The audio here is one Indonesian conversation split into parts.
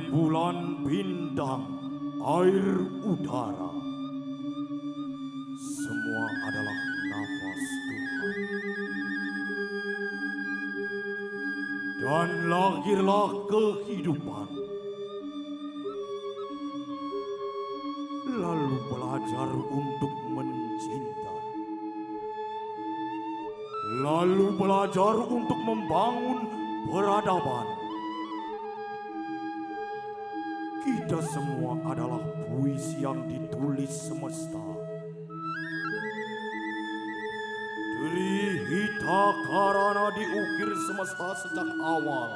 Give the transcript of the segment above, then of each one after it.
bulan, bintang, air, udara, semua adalah nafas Tuhan. Dan lahirlah kehidupan. Lalu belajar untuk mencinta. Lalu belajar untuk membangun peradaban. Kita semua adalah puisi yang ditulis semesta. Trihita Karana diukir semesta sejak awal.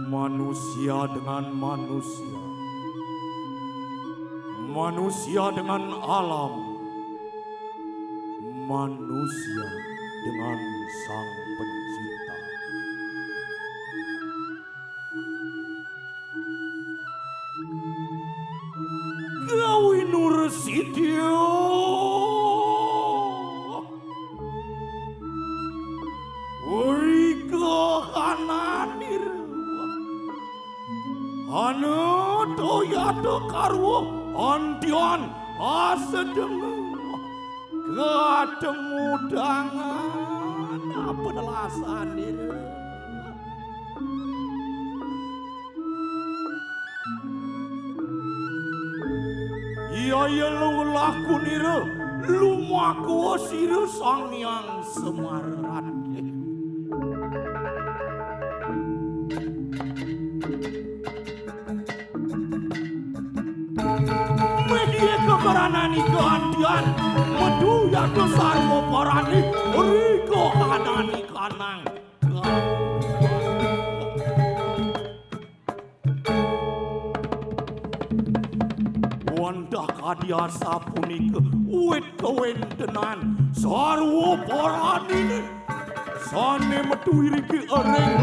Manusia dengan manusia. Manusia dengan alam. Manusia dengan Sang Pencipta. Gawi Nur Sidyo. Urika Hananir. Anu toyato karwo antian asedeng. Ketemu dengan penelasan diri. Iya lu laku nira lumaku siru sang yang semarat. Media keberanani kehantian medu yang besar moparani riko hanani kanang. Wanda kadiasa punika wet kewentenan sarwo parani sane metu iriki ereng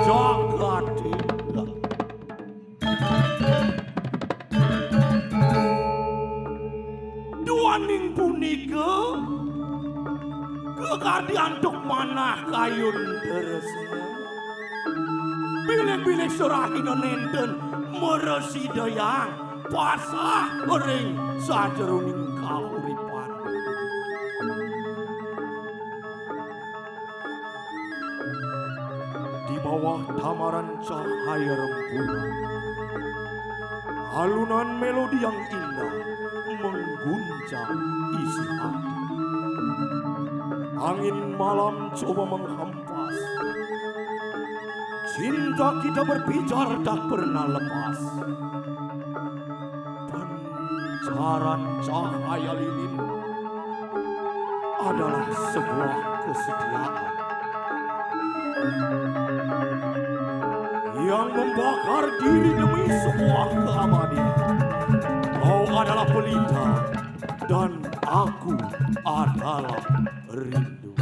jagati. Duaning punika kekadian tuk manah kayun deresnya. Bilik-bilik serahina nenten meresi dayang pasah ering sajeroning kauripan. Di bawah tamaran cahaya rembulan, alunan melodi yang indah mengguncang isi hati. Angin malam coba menghempas. Cinta kita berpijar tak pernah lepas. Pancaran cahaya lilin adalah sebuah kesetiaan yang membakar diri demi sebuah keabadian. Kau adalah pelita dan aku adalah rindu.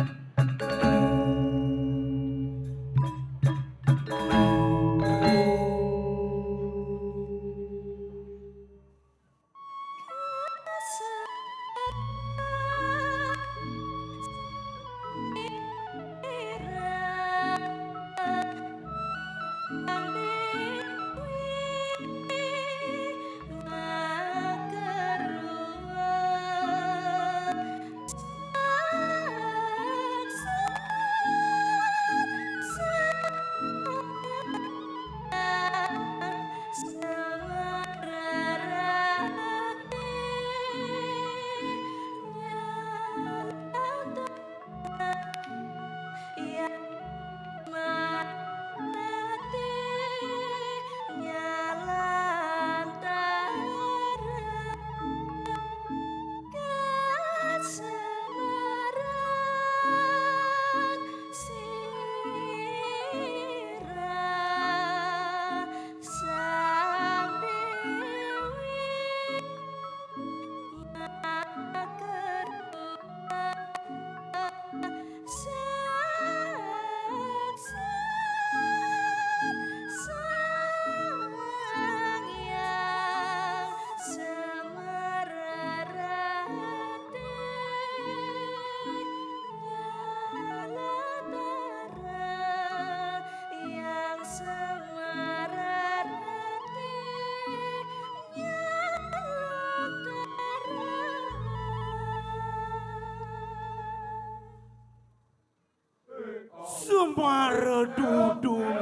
Semar dudune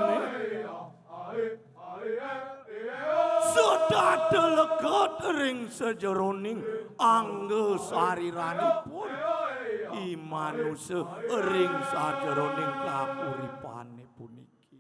sedadeleget ring sejeroning angge sariranipun imanuse ring sajeroning kauripane puniki.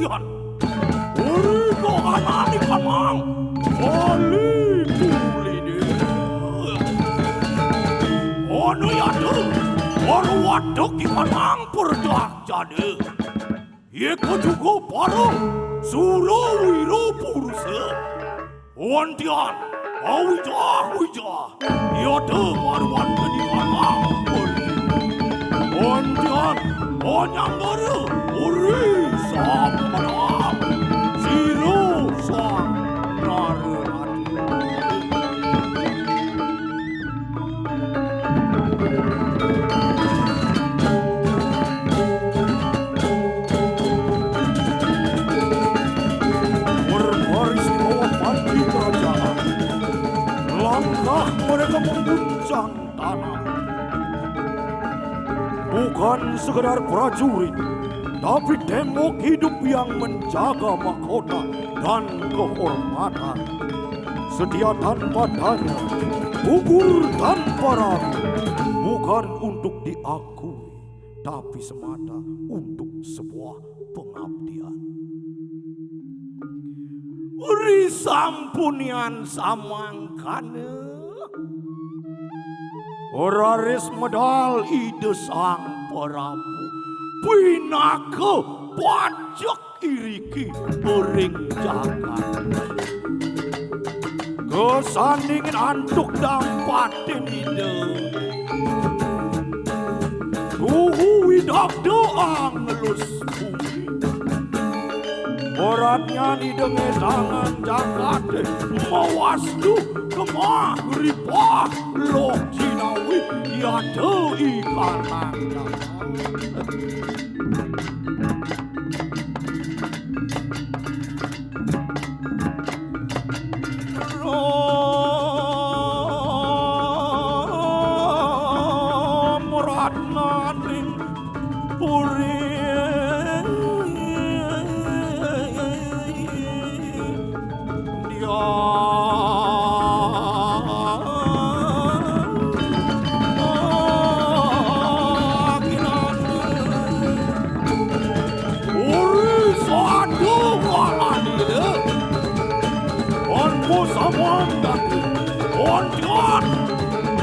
Yan, uri ko kanani kanang, oli tuli dia. Ono yadu, baru waduk di kanang perdak jadi. Eko juga baru suro wiro purusa. Wantian, awija, yadu baru waduk di kanang pergi. Wantian, onyang baru uri. Samanam, Siro sang narati. Berbaris di bawah panti kerajaan, langkah mereka mengguncang tanah. Bukan sekedar prajurit, tapi tembok hidup yang menjaga mahkota dan kehormatan. Setia tanpa tanya, gugur tanpa ragu, bukan untuk diakui, tapi semata untuk sebuah pengabdian. Uri sampunian samangkane, oraris medal ide sang Prabu. Pinake pajak iriki ring jagat. Kesandingin antuk dampatin ide. Tuhu widak doang ngelus bumi. Beratnya di denge tangan jagat. Mawastu kemah ripah loh jinawi yade ikanang jagat. Muratnaning puri dia Samandang, ontian,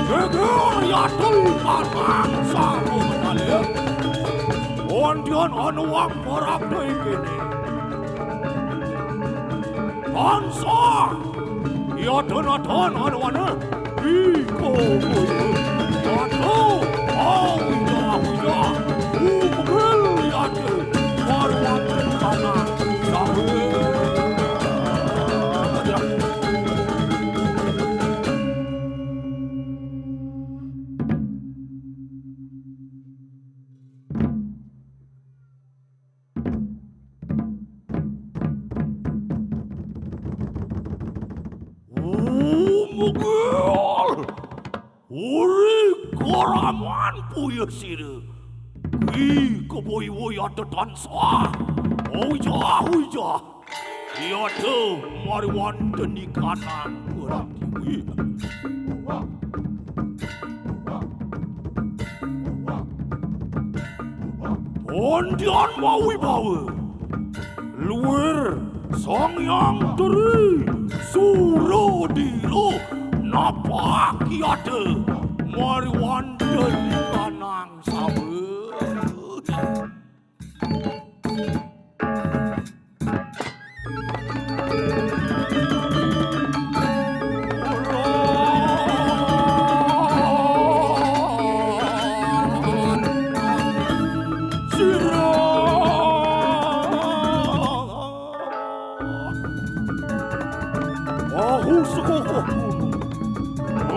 geger yatul kanang sabu mengalir, ontian anuang porap doi kini. Tansa, yatul anuana, iko kuyu, yatul, awija, umgil yatul, marwat kanang sabu. Mugil, uri koraman puya sire, ki keboy woy ada tansa, uja, iya tu mariwan deni kanan berarti. Ondian mau bawa, luar sang yang teri. Suro diro napak yade mariwan deni kanang sabe.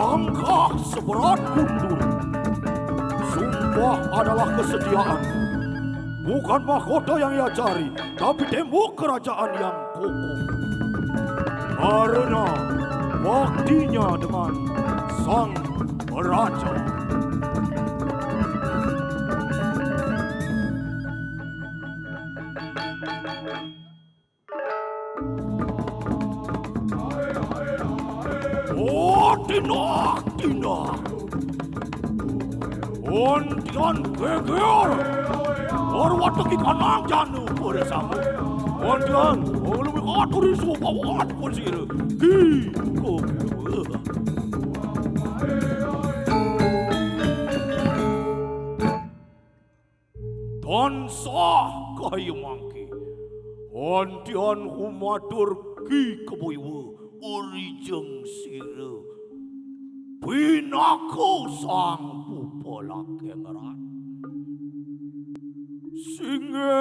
Langkah seberat kundur, sembah adalah kesetiaan. Bukan mahkota yang ia cari, tapi tembok kerajaan yang kokoh. Karena waktunya dengan sang raja. Oh, Tina. Ontian geger. Orwat lagi kanang janu bersama. Ontian, lebih atur isu kawat pun sih. Tansah kayu mangki. Ontian humatur ki keboiwa urijeng sira. Pinaku sang pupala kengeran. Singe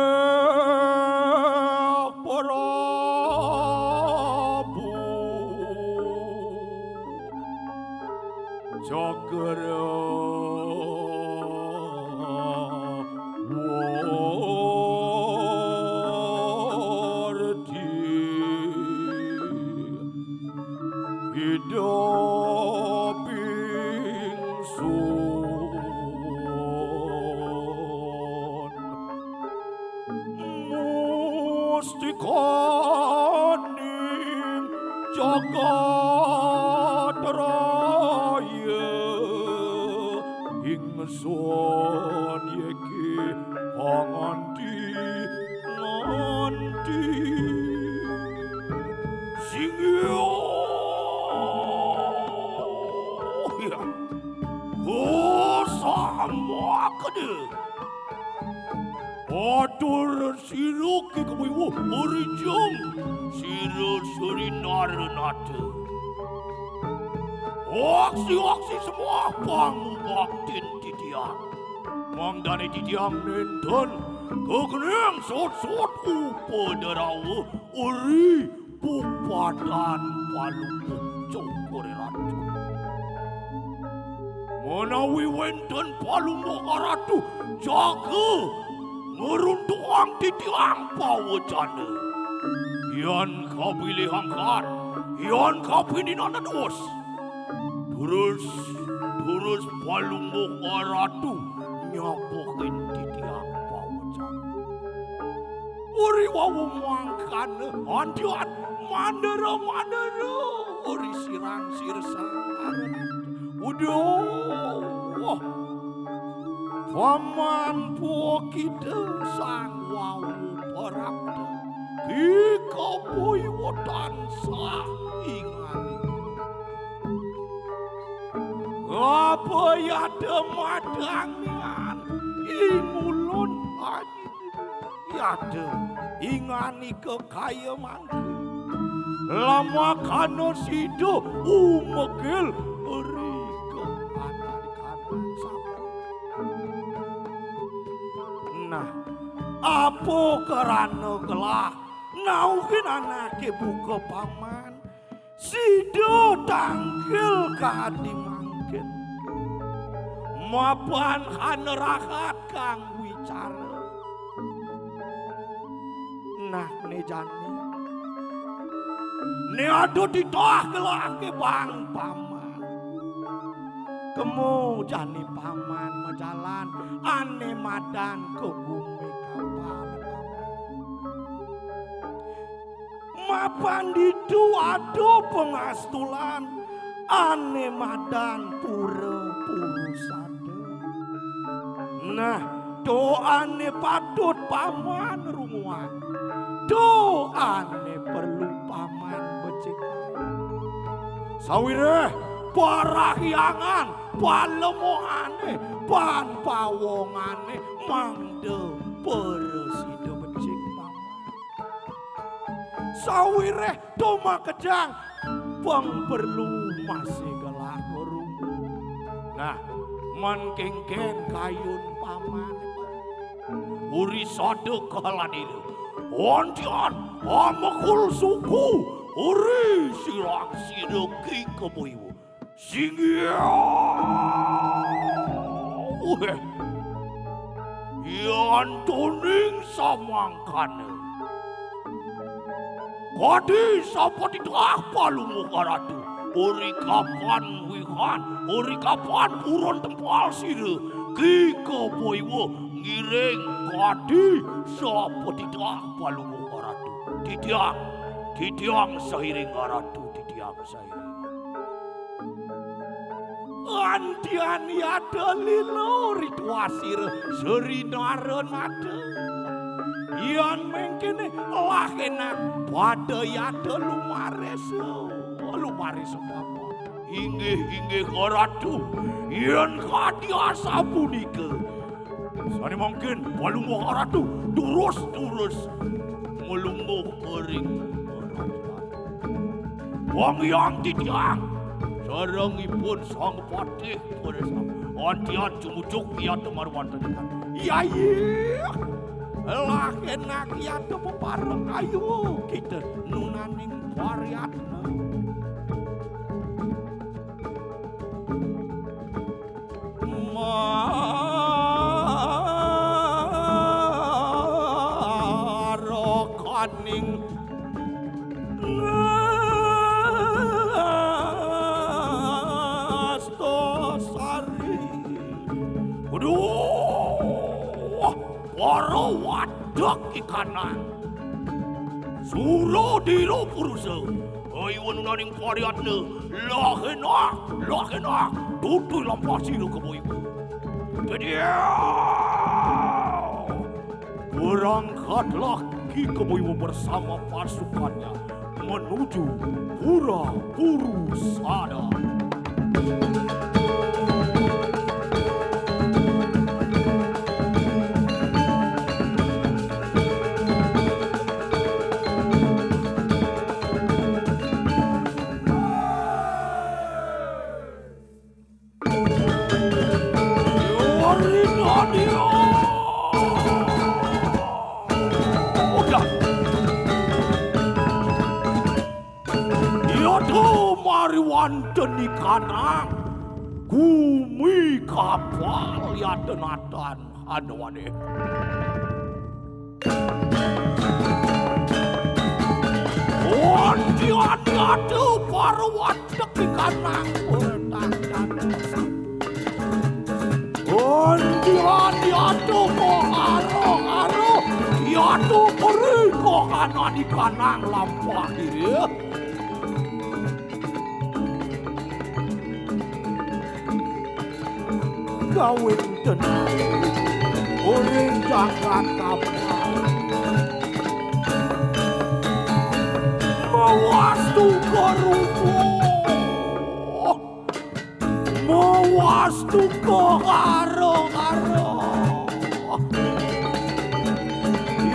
Prabu Cakra Wardi hidup ingsun mustikaning jagat raya ingsun yeki nganti singyo ya sama kede atur siruk ke kebuiwo urijung sirur surinar nate oksi semua pangubaktin titiang mangdane titiang nenten kegeneng sot-sot upederawa uri pupadan palupuk cokore ratu menawi wenten palumuk ratu jaga ngeruntuang titiang pawajana yan kapilih angkat yan kapininan dos terus palumuk ratu nyapokin titiang pawajana uri wawu mangkan andian mandara uri sirang sirsang udah pamampu kita sang wawu perabda ika boyo tansah ingani apa ya demadangan ingulun yade ingani kekaya mangki lama kano sido umegel eri ke kanan sama. Nah, apa kerana gelah naukin anake buka paman sido tangkil kadi mangkin mapan hanerahat kang wicara. Nah, ne jani ne ado ditah gelah ke bang paman kemu jani paman majalan ane madan ke bumi kapal mapan ditu ado pengastulan ane madan pura-pura sade. Nah, doane patut paman runguan doane perlu paman becekai sawire parahyangan palemohane pan pawongane mangde peresida becik paman sawire doma kejang pang perlu masih gelak rungu. Nah, menkengken kayun paman uri sade kaladiri ontian amakul suku uri sirang siruki keboiwo singya Yantoning samangkane. Kadi sapa ditah palungo karatu. Ori kapan wihan, ori kapan urun tempal sire. Kika boiwo ngiring kadi sapa ditah palungo karatu. Titiang sairing karatu, titiang sairing. Antian yada lilo rituasir serinara nada. Ian mengkene lakenak pada yada lumares papa. Inggih karatu. Ian kadiasa punika. Sani mungkin palungo karatu turus melungguh kering. Wong yang titiang sarengipun sang patih puresam antian cumucuk kiat marwantenan. Iya. Lah enak kiat pepareng ayo kita nunaning variatna. Marokaning para wadak ikanan suro diro purusa ayun naning variatna lahenak tutu lampasi lo keboibu jadi berangkatlah Ki Keboibu bersama pasukannya menuju Pura Purusada. Mariwanten ikanang kumi kapal yadenatan adawane. Ondian yadu parwatek ikanang bertakan. Ondian yadu koharo yadu peri kohanan ikanang lampah ini. Kawin tenang, orang jaga kapal. Mawastu korupo, mawastu koharo.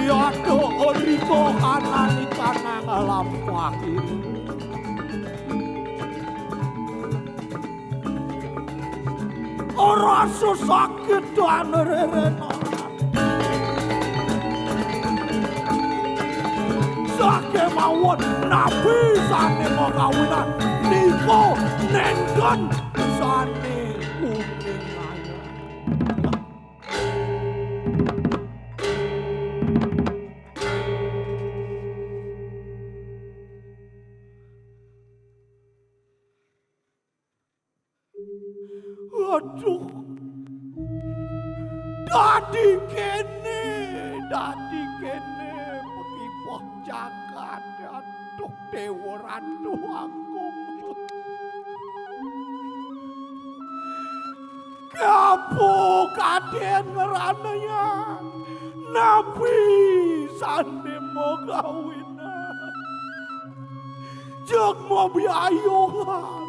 Yado oriko kanan ikanang lampah ini. Rasa sakit dan rerena sakit mawon nabi sane mau kawinan niko nenggon sane kuning aja. Aduh, dadi kene, pekipah jagat, aduh dewa ratu agung. Kapu kaden rananya, nabi sane mau kawinan, jek mau biayongan.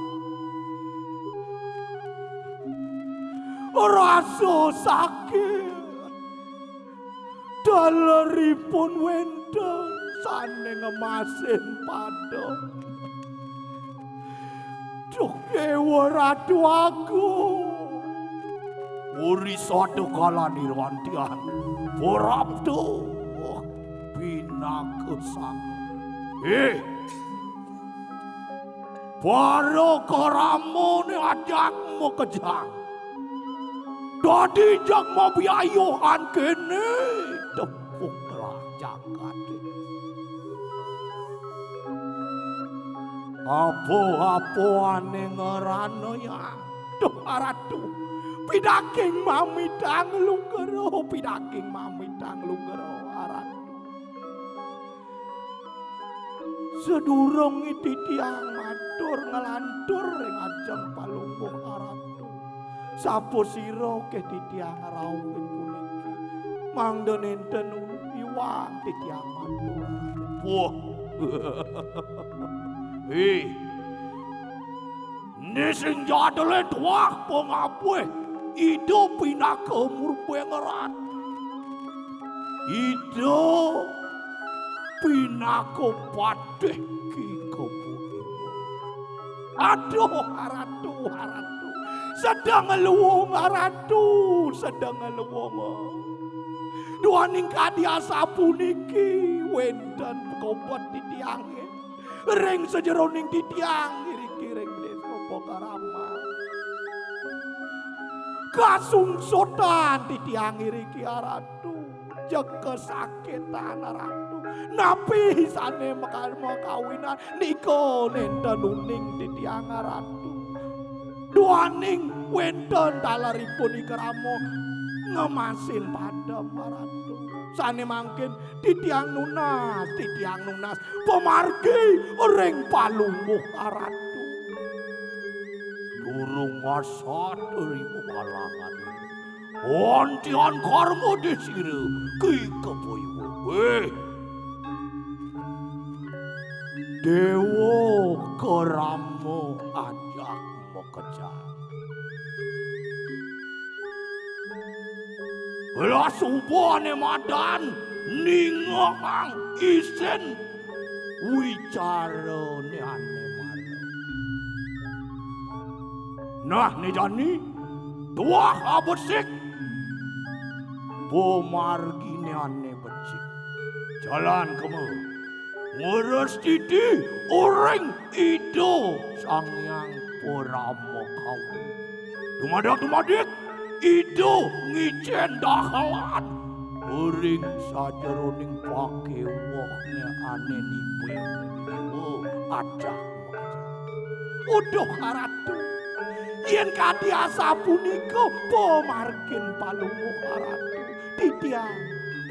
Rasa sakit daleripun wendeng sane ngemasin pada duh kewa ratu aku uri satu kala nirwantian porapto bina kesang Baro koramu ni ajakmu kejang Dadi jak mau biayohan kene tepuklah jagat. Apa-apane ngerano ya. Duh aratu. Pidaking mamidang lugero, pidaking mamidang lugero aratu. Sedurung iki tiyang matur ngelantur ing ajeng palungguh aratu. Sapa sira ke tiyang rawuh puniki? Mangda nenten iwang tiyang matur. Wah. Nising jadale tuah pengapwe ido pinaka murpengerat. Ido pinaka padeh ki kebuiwa. Aduh aratu. Sedang ngeluwung aratu, sedang ngeluwung. Duaning kadiasa puniki wenten kobat titiange. Ring sejeroning titiang iri-kiring desa Pokarama. Kasungsotan titiang iri-ki aratu. Jeke sakitan aratu. Napi sane makawinan niko nenten uning titiang aratu. Duaning wenten talaripun ikramo ngemasin padam aratu. Sane mangkin titiang nunas pemargi ring palungguh aratu. Durung asat ribu kalangan ontian karma desire ki kepoiwo. Dewa keramo ajak mekejang. Lah subane madan ningoang isen wicarane ane mana. Nah nejani tuah abesik pemargine ane becik. Jalan kemu ngurus titi orang ido sangyang poramo kau. Dumadak ido ngicen dahalan uring sajeroning pakewahne ane nipe ajak uduh aratu yen kadiasa punika pemargin palungguh aratu titiang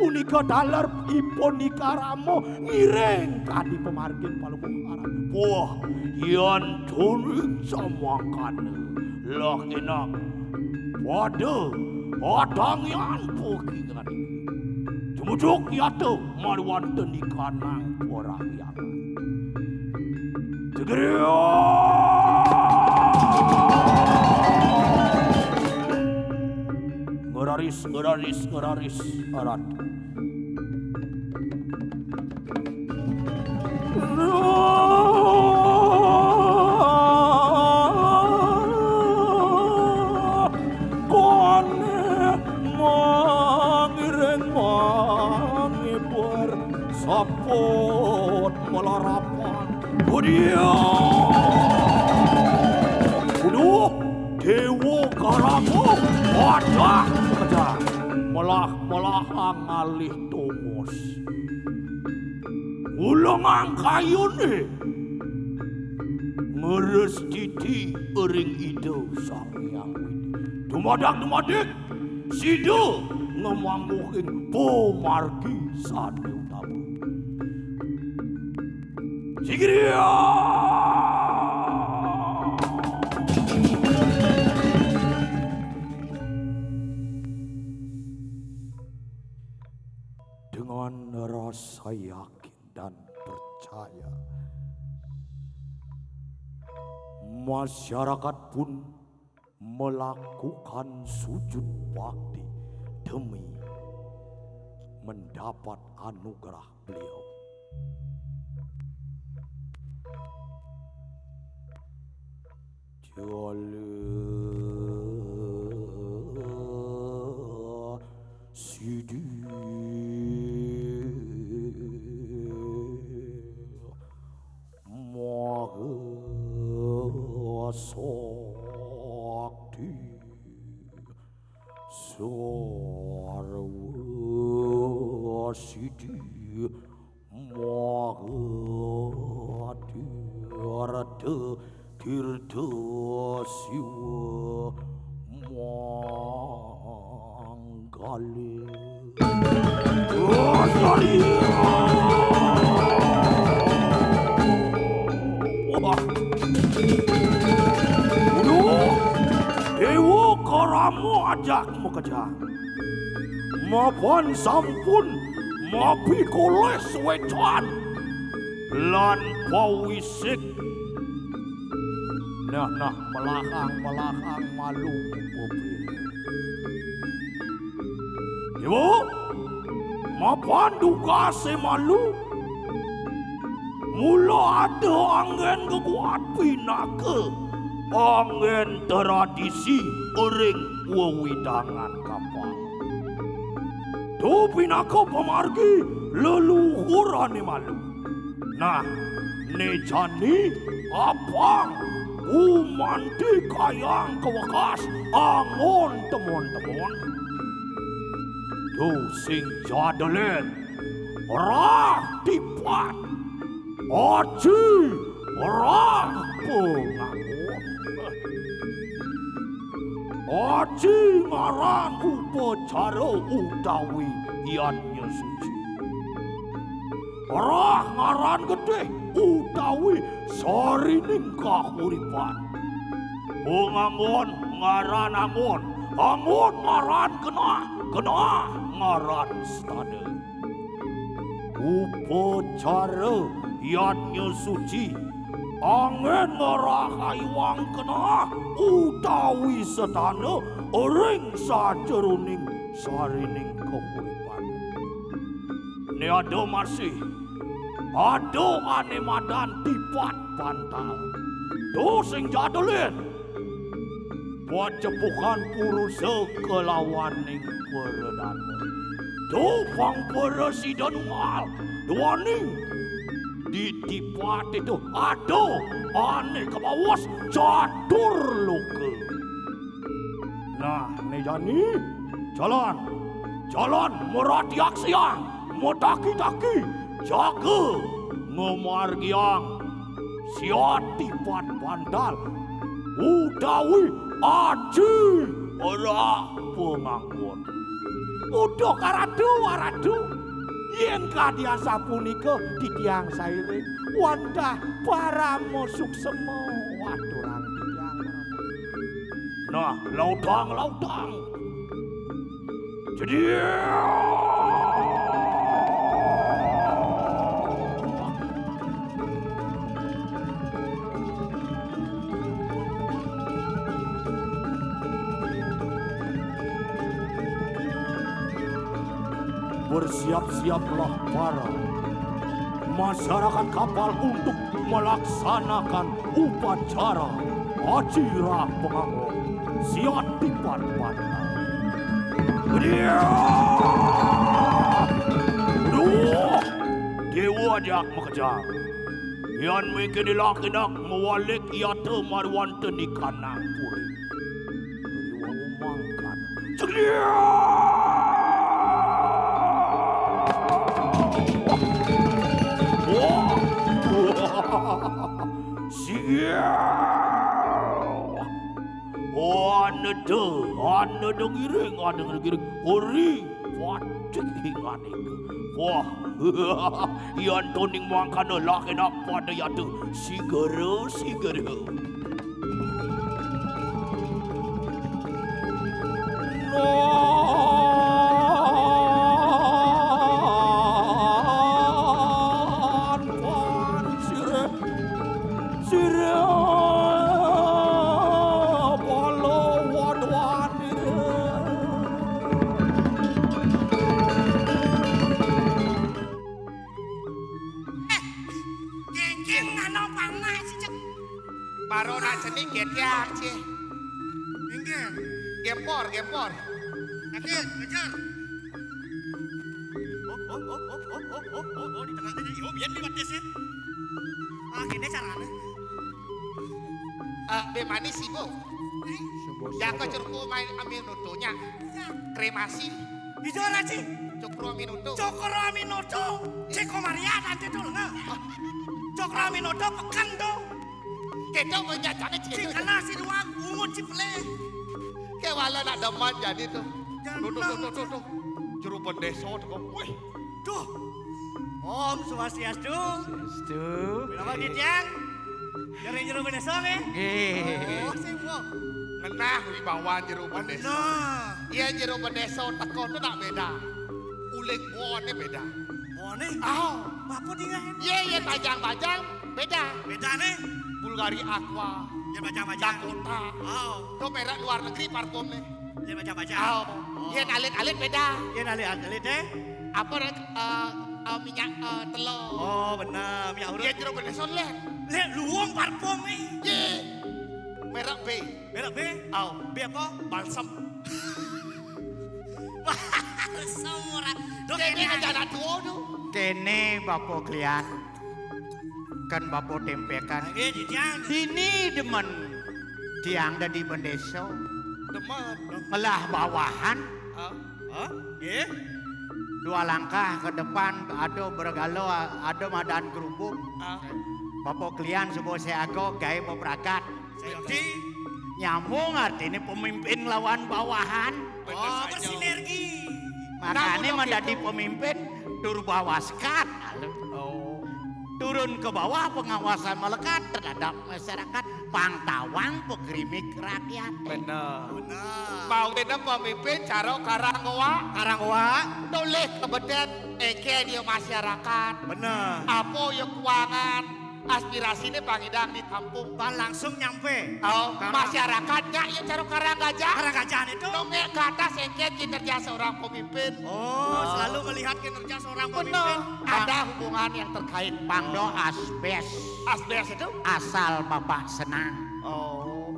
punika dalar ipun ikaramo ngiring kadi pemargin palungguh aratu. Wah yen turing samakane lah enak waduh, adangyan pukingan. Jemujuk yaitu maluan tenikanang porahyan. Tegeriya. Ngeraris arat. Sapot melarapan dia. Uduh dewa karamo wadah kejar melah ngalih tongos ulangang kayune ngeres titi ering ido sangyang dumadak sido ngemangguhin pemargi sane utama. Sigiriya. Dengan rasa yakin dan percaya, masyarakat pun melakukan sujud bakti demi mendapat anugerah beliau. Jala sidi maha sakti pada tirta siwa manggale. Oh, sorry. Wah. Dewa Karamo ajak mekejang. Mapan sampun mapi koles wecan lan pawisik. Nah melahang malu mobil. Dewa mapan duga se malu. Mula ada angin kekuat pinake. Angin tradisi ering wewidangan kapal. Do pinaka pamargi leluhurane malu. Nah, nejani apang umanti kayang kewakas angon temon-temon. Do sing jadelen rah tipat aji rah pengangon. Aji ngarang upacara utawi yatnya suci. Rah ngaran gede utawi sarining kahuripan. Pengangon ngaran angon, angon ngaran kena ngaran stade. Upacara yatnya suci angin ngerahaywang kena utawi setana ring sajeroning sarining kahuripan. Ini ada masih ada ane madan tipat pantal. Do sing jadulin pacepukan purusa kelawaning peredana. Do pang presiden mal duaning di tipat itu ada ane kebawas catur luka. Nah, ini jani jalan meratiak siang, metaki-taki, jaga ngemargiang siat tipat pandal udawi aji ora pengangon. Udah karadu yen kadian sapunika titiang saire wandah paramo suksema waturang titiang paramo. Nah, lautang. Jadi bersiap-siaplah para masyarakat kapal untuk melaksanakan upacara Ajirah Pengangon siat tipat pandal. Dewa jak mekejang. Yan mungkin dilakinak mewalik iata marwanta di kanang puri. Dewa umangkan. Ane giring, ori patik hingan iku. Wah, yan toning mangkana lakinak pada yatu sigara. Gempor. Akhir. Oh, di tengah-tengah. Yo, biar liwat desa. Gini caranya. Bemani sih, Bu. Jaka curku main ambil nutunya. Kremasi. Bijora sih. Cokro minuto. Ceko Maria nanti dulu nggak? Cokro minuto pekan dong. Kedo menyajane Sing cik. kena si doang ungut si pele. Ke wala nak deman jadi tuh. Jangan Tuh. Juru pendeso tuh. Wih. Duh. Om Swastiastu. Sestu. Berapa Dityan? Dari jero beneso nih. Nggih. Oh, sing wo. Ngenah wibawan juru pendeso. Nah. Iya jero pendeso teko tuh nak beda. Uling wone beda. Oh nih. Oh. Apa tinggalin? Iya bajang-bajang beda. Beda nih. Bulgari Aqua. Dia baca-baca. Dakota. Oh. Tuh merek luar negeri parfum nih. Dia baca-baca. Oh. Iya alit-alit beda. Dia nali deh. Apa minyak telur. Oh benar. Minyak urut. Iya jero pendeso leh. Lihat luang parfum nih. Iya. Merek B. Merek B. Oh. B apa? Balsam. Semua. Dok Kene ini aja anak tua tuh. Kene bapo klian. Kan bapo tempekan. Lagi Dityan. Dini demen tiang dadi pendeso. Demen. Ngelah bawahan. Hah? Iya? Dua langkah ke depan ada bergalo ada madan kerupuk. Bapo klian sebuah seago gawe peprakat. Saya ngerti. Nyambung artinya pemimpin lawan bawahan. Oh bersinergi. Makanya menjadi pemimpin turbawaskat. Oh. Turun ke bawah pengawasan melekat terhadap masyarakat, pantauan penggerimik rakyat. Bener. Benar. Mau kita pemimpin caro karangwa. Karangwa. Toleh kebedet eke dia masyarakat. Benar. Apa ya keuangan. Aspirasinya pangidang ditampung. Pan langsung nyampe. Oh, Karang. masyarakatnya ya caro karang gajah. Karang gajahan itu. Nongek ke atas eke kinerja seorang pemimpin. Oh, selalu melihat kinerja seorang Bener. pemimpin. Ada hubungan yang terkait. Pangdo asbes, Asbes itu. asal bapak senang. Oh.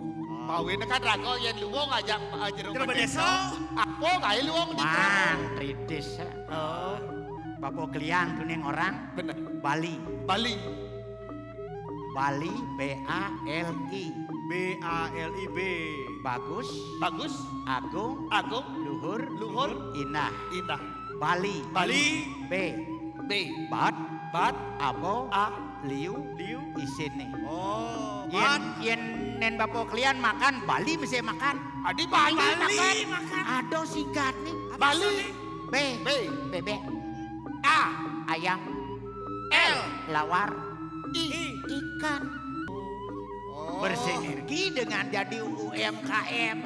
Mau ini kan rago yang luwung ngajak jeruk Jeruk bedeso. bedeso. Apa gak luwung di Mang, tritis. Oh. Bapak klian tuning orang Bener. Bali. Bali. Bali B-A-L-I. B-A-L-I-B. Bagus, Bagus. agung, Agung. luhur, Luhur. indah. Indah. Bali. Bali. B. B. Bat, Bat. abo, A. liu, Liu. isini. Oh, Yen nen bapak klian makan, Bali mesti makan. Adi Bali, Bali makan. makan. Ada singkat nih. Bali. B. B. Bebek. A. Ayam. L. Lawar. I. Ikan. Oh. Bersinergi dengan jadi UMKM.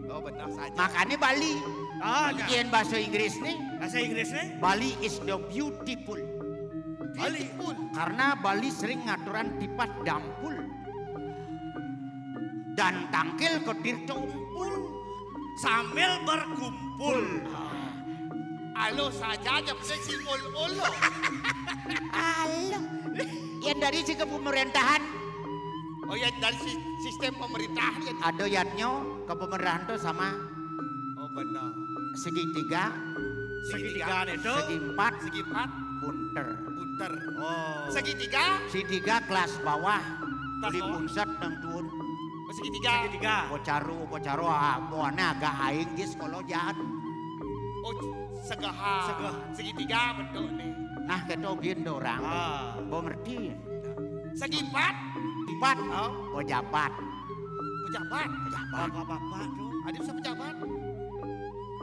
Oh benar saja. Makanya Bali. Ah, ya. Yen bahasa Inggris nih, Bahasa Inggrisnya? Bali is the beautiful. Bali. Karena Bali sering ngaturan tipat dampul. Dan tangkil ke tirto umpul. Sambil berkumpul. Alo saja aja bisa simpul ulo. Alah. Yang dari segi pemerintahan. Oh ya dari sistem pemerintahan ya. Ada yatnyo ke pemerintahan tuh sama Oh benar. segitiga, Segitigaan itu. segi empat, Segi empat. bunter. Bunter. Oh. Segitiga. Segitiga kelas bawah, Kelas di bawah. punset dan tuun. Oh, segitiga. Segitiga. Pocaro, buahnya agak aing gis kalau jahat. Oh segaha. Segah. Segitiga betul nih. Nah kita gini orang, Ah. mau ngerti. Segi empat. Empat, Oh. pejabat. Pejabat. Bapak-bapak tuh. Ada bisa pejabat.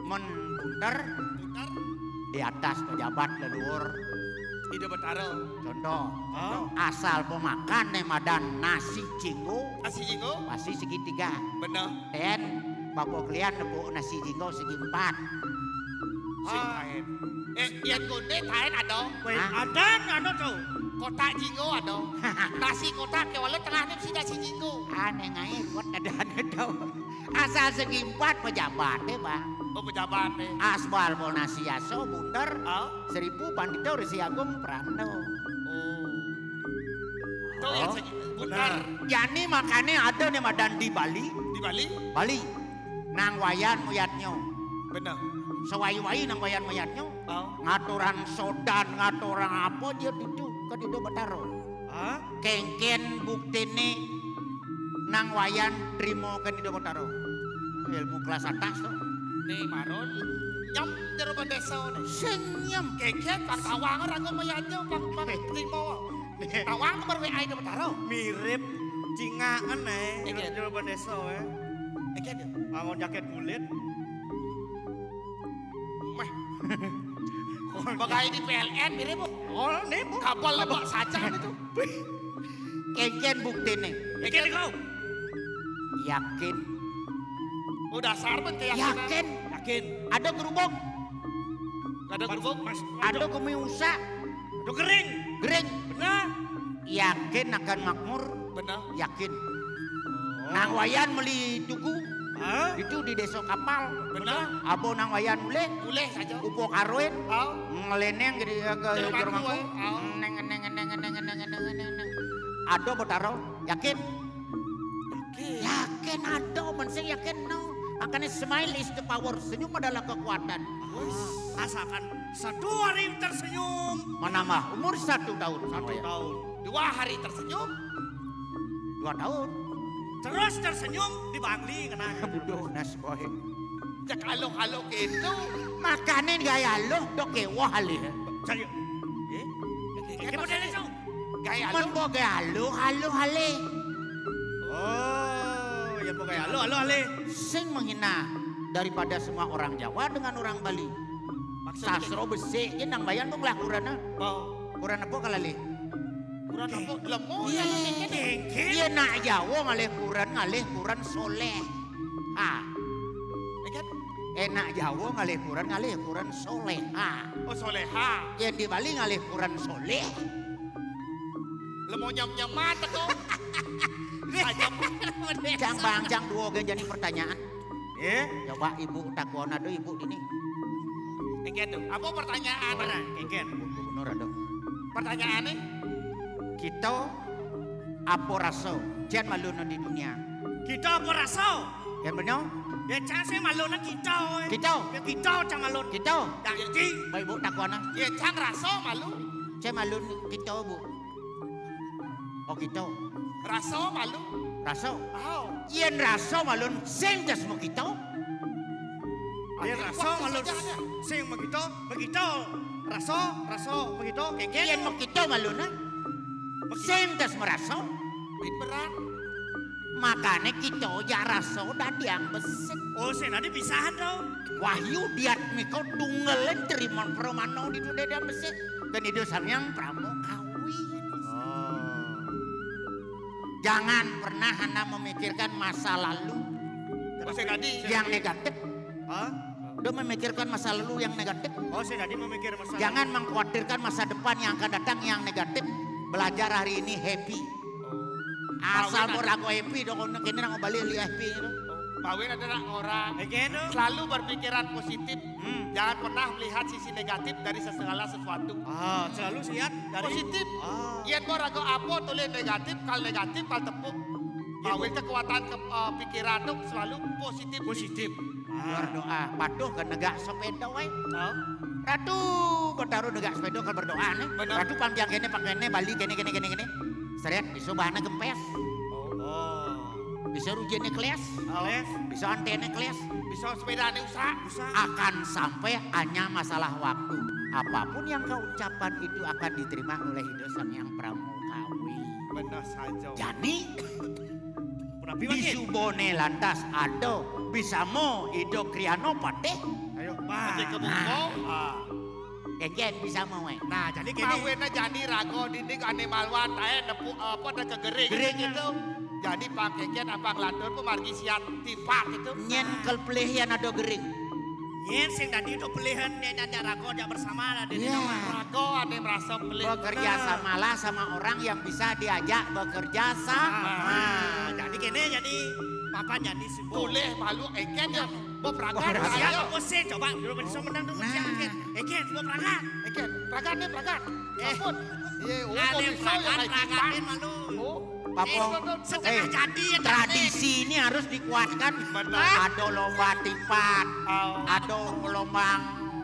Men bunter Bunter. di atas pejabat leluhur. Ide betaro. Contoh, Oh. asal pemakan nemadan nasi cinggo Nasi jinggo. pasti segitiga. Benar. Dan bapak kalian nebu nasi jinggo segi empat. Sing kain. Yang kunde kain ada. Wait, Hah? ada tuh. Kotak jinggo ada. Nasi kotak ke walau tengahnya mesti nasi jinggo. Aneh ngai kuat ada asal segi empat pejabat deh bang. Oh pejabat nih. Asbal pol nasi aso bunter. Oh. 1000 pandita Resi Agung Prando. Oh. Tuh yang Oh, segi bunter. Yani makanya ada nemadan di Bali. Di Bali. Bali. Nang wayan muyatnyo. Benar. Sewai-wai nang wayan muyatnyo. Oh. Ngaturan sodan, ngaturan apa dia itu ke di Bataro. Hah? Kengken bukti nih nang wayan trimo ke di Bataro. Ilmu kelas atas tuh. Nih maron. Nyam jero desa nih. Senyum. Keket pang tawang orang gue mayanyo pang limo. Tawang ke berwe ai betaro. Mirip Cingaan Eket. jero desa Eket ya. Bangun jaket kulit. Meh. Bagai di PLN mirip bu. Oh, nih bu. Kapal lebak saja itu. Keken bukti nih. Eket kau. Yakin. Oh dasar ben keyakinan. Yakin. Yakin. Ada gerubuk. Gak ada gubuk. Mas, Ada kemiusa. Ada kering. Gering. Benar. Yakin akan makmur. Benar. Yakin. Nang wayan meli tugu. Hah? Itu di desa kapal. Benar. Abo nang wayan mulai. Boleh saja. Upok arwin. Au. Ngeleneng ke Jerman Jermanku. gue, au. Neng. Ada betaro. Yakin. Yakin ada. Mensing yakin no. Makanya smile is the power. Senyum adalah kekuatan. Asalkan 1 hari tersenyum. Menambah umur 1 tahun. 1 tahun. 2 hari tersenyum. 2 tahun. Terus tersenyum di Bangli kena. Bodoh nas boy. Ya kalau gitu. Makanya gaya lo dok kewah halih. Serius. Eket model itu. Gaya Man lo. boga halo halih. Oh, ya pokoknya halo Ale. Sing menghina daripada semua orang Jawa dengan orang Bali. Sasro besi ini nang bayan dong lah kurana. Oh. Kurana apa kalali? Kurang apa? Lemo. Iya, Keket. iya nak Jawa ngalih kuran soleh. Ah, Eket. enak Jawa ngalih kuran soleh. Ah, Oh soleha. yang di Bali ngalih kuran soleh. Lemo nyam mata tuh. Saja. Jang dua gen jadi pertanyaan. Eh, Coba ibu takon ado ibu ini. Eket tuh. Apa pertanyaan? mana? Keket. Gubernur ado. Pertanyaannya? Kita apa rasa jan malu di dunia? Kita apa rasa? Yang benar? Ya case malu na kita. Kita. Ya kita cang malu. Kita. Dak ji. Baik ibu takon Ya can raso malu. Saya malu kita bu. Oh kita. Raso malu. Rasa. Oh. Yen rasa malu sing jas mo kita. Ya rasa malu. Sing begitu. Rasa begitu. Keket. Yen mo kita malu na. Sing jas merasa. Bit berat. Makanya kita ya rasa dadi yang besek. Oh, saya nanti pisahan dong. Wahyu diat miko tunggelen terima permano di dunia yang besek. Dan itu samyang pramukawi. Jangan pernah Anda memikirkan masa lalu Oh saya tadi. yang negatif. Hah? Udah memikirkan masa lalu yang negatif. Oh, saya tadi memikir masalah. Jangan mengkhawatirkan masa depan yang akan datang yang negatif. Belajar hari ini happy. Asal mau ragu happy dong, kini nang balik li happy itu. Bawin adalah orang. Keket dong. Selalu berpikiran positif. Jangan pernah melihat sisi negatif dari segala sesuatu. Ah, selalu siap dari Positif. Ah. Iyan mo rago apa tulis negatif, kal tepuk. Bawin kekuatan pikiran tuh selalu positif. Positif. Berdoa, patuh ke negak sepeda wae. Oh. Ratu bertaruh negak sepeda ke berdoa nih. Benar. Ratu panjang kene pakainya Bali kene. Seret bisa bahannya gempes, Oh. bisa rujene keles, Ales. bisa antene keles. Bisa sepeda usaha. Usah. Akan sampai hanya masalah waktu. Apapun yang kau ucapkan itu akan diterima oleh Hidup Sang Yang Pramukawi. Benar saja. Jadi Pernah di bikin. subone lantas ada bisa mo Hidup Kriano pateh. Ayo, Nanti Pak. kebuko. Keken bisa mo we. Nah, jadi gini. Bawin na jadi rago didik ane malwan tae nepu apa ada kegering. Gering. gitu. Jadi pakaikan apa ngelatur ku margi siat tipak gitu. Nyen kelpelehian ada gering. Yen sing tadi itu pilihan dia rago dia bersama ada di Iya. rumah. Rago ane merasa pelit. Bekerja samalah sama orang yang bisa diajak bekerja sama. Ah, jadi gini jadi papa jadi simbol. Boleh malu eken ya. Bo pragat. Wah, Siapa Ayo. bosnya coba dulu bisa menang dulu Nah. siapa Eken semua perangkat. Eken pragat nih pragat. Ampun. Iya, oh Ada kok bisa ya perangkat kayak perangkatin tipak. malu. Oh. Papo, Setengah jadi ya tradisi ini harus dikuatkan. Benar. Ada lomba tipat, Oh. ada lomba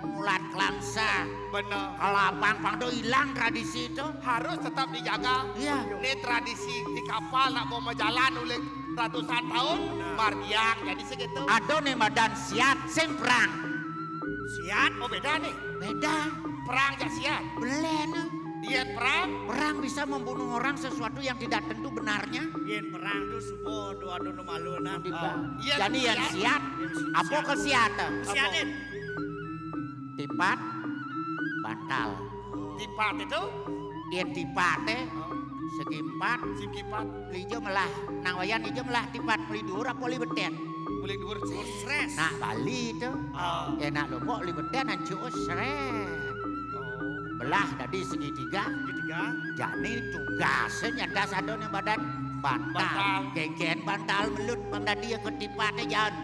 mulat kelangsa. Benar. Kalau pang-pang itu hilang tradisi itu. Harus tetap dijaga. Iya. Ini tradisi di kapal nak mau jalan oleh ratusan tahun. Margiak jadi segitu. Ada nih badan siat sing perang. Siap. Oh beda nih. Beda, Perang gak siap. belen. Yen perang, Perang bisa membunuh orang sesuatu yang tidak tentu benarnya. Yen perang tuh supo doa dono malunan. Yen Jadi yang siat, apa kesiatan? Siatin. Tipat, bantal. tipat itu, Yen tipate, segi empat, si kipat, lijo melah. Nang wayan lijo melah tipat meli dhuwur apa li beten. boleh dhuwur Stres. Nah Bali itu, enak lombok li beten anjuk seret. Belah tadi segitiga, Ketiga. jadi tugasnya nyadas adon yang badan bantal. Bantal. Genggen bantal melut pada dia ketipatnya jangan.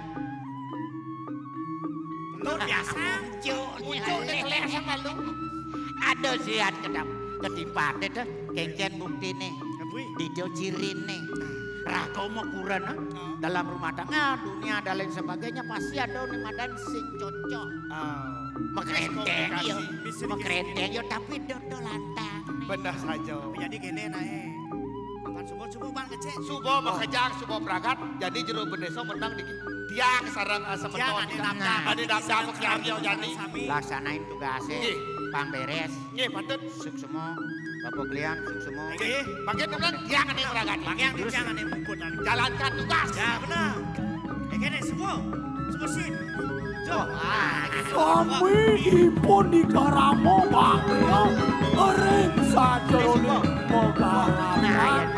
Luar biasa. muncul di kelek sama lu. Ada siat ketipatnya tuh genggen bukti nih. Bui. Video cirin nih. Rakau mau kurang dalam rumah tangga, dunia dan lain sebagainya pasti ada nih madan sing cocok. Makrenteng yo, makrenteng yo tapi dodo lantang. Benar saja. Jadi gini nae. Kapan subuh ban kecek. Subo makajang, subo berangkat, jadi jero bedeso menang di tiang sarang semeton. Tiang ade daptar. Ade daftar pekerjaan jadi. Laksanain tugasnya, Nggih. pamberes, Nggih, patut. suksemo, bapak kalian suksemo. Nggih. Bagian teman tiang ade berangkat. Bagian jangan yang mungkut. Jalankan tugas. Ya benar. Gini semua. Semua sih. Jom. Kami ipun di Karamo Bakyo Ering sajerone Megaraman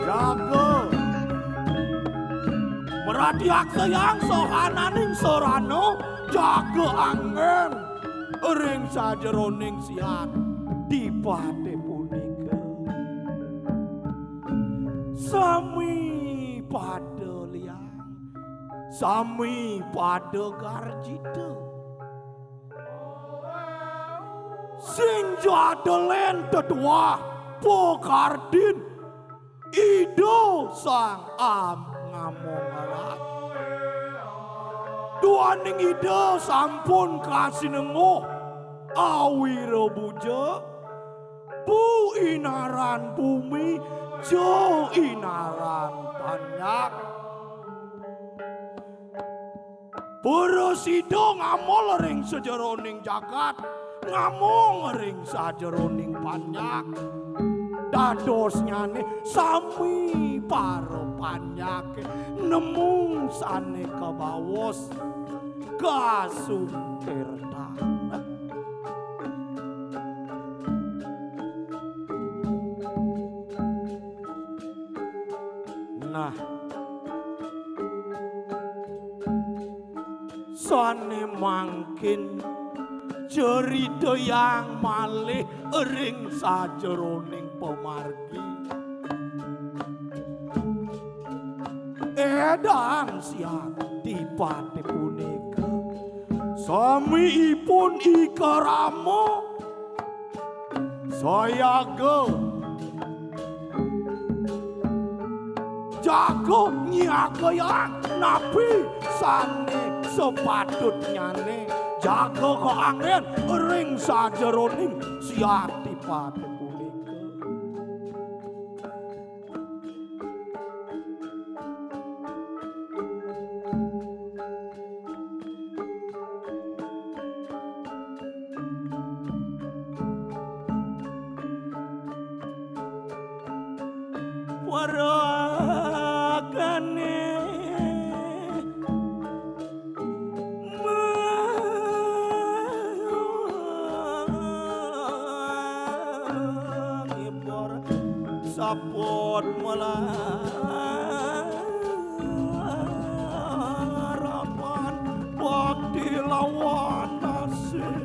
Jaga Meradiak sayang sohananing sorano Jaga angin Ering sajeroning siat Dipate punika Sami pada liang Sami pada garjita Sing jadelen tetua Pokardin Ido sang ngamong arat Duaning ide sampun kasinenguh Awira buja Bu inaran bumi Jo inaran banyak Beresido ngamol ring sejeroning jagat Ngamong ring sajeroning banyak Dadosnya nih sami para banyak Nemu sane kebawos Kasumtirta Nah Sane mangkin cerita yang malih ring sajeroning pemargi Edan siat dipate punika Sami ipun ikaramo Saya go Jago nyaga yang nabi sane sepatutnya nih Jaga ke angin ring sajeroning siati pate punika Warakane sapot melarapan bakti lawan nasib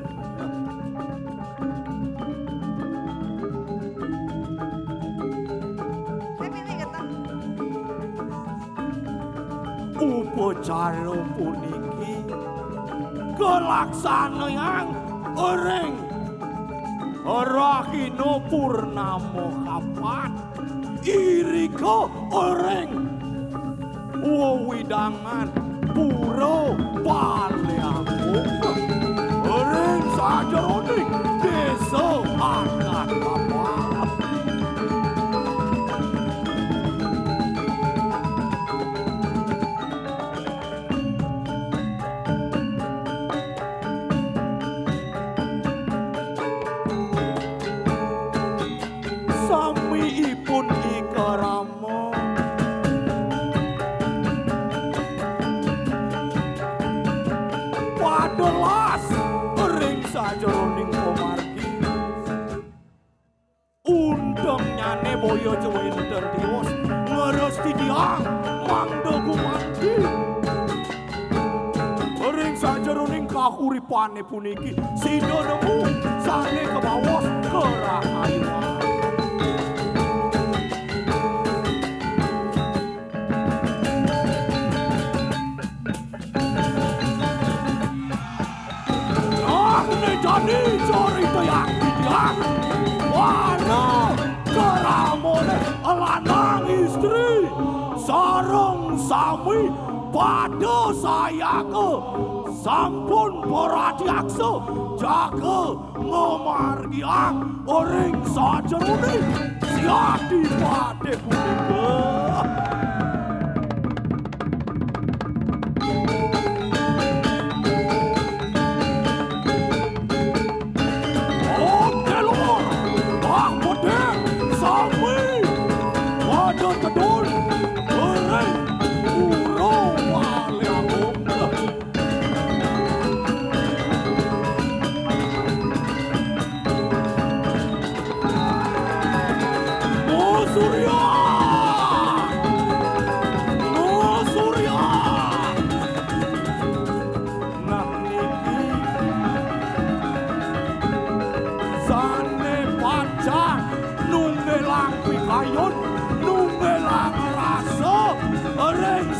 upacara puniki kelaksana yang ering Rahino Purnamo kapan iriko ering wewidangan puro paliamu ering sajeroning desa anak kapan enten dios ngeresti diang mangda gumati ring sajeroning kahuripane puniki sida nemu sane kebawos kerakayuan jadi cerita yang didiang warna keramone lanang istri sareng sami pada saya ke sampun peradiaksa jaga memargiang orang sajeruni siadi pade punika.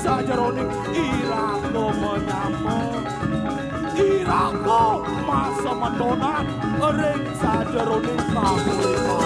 Sajeroning irako menyamar irako masa mendonan ring sajeroning kabur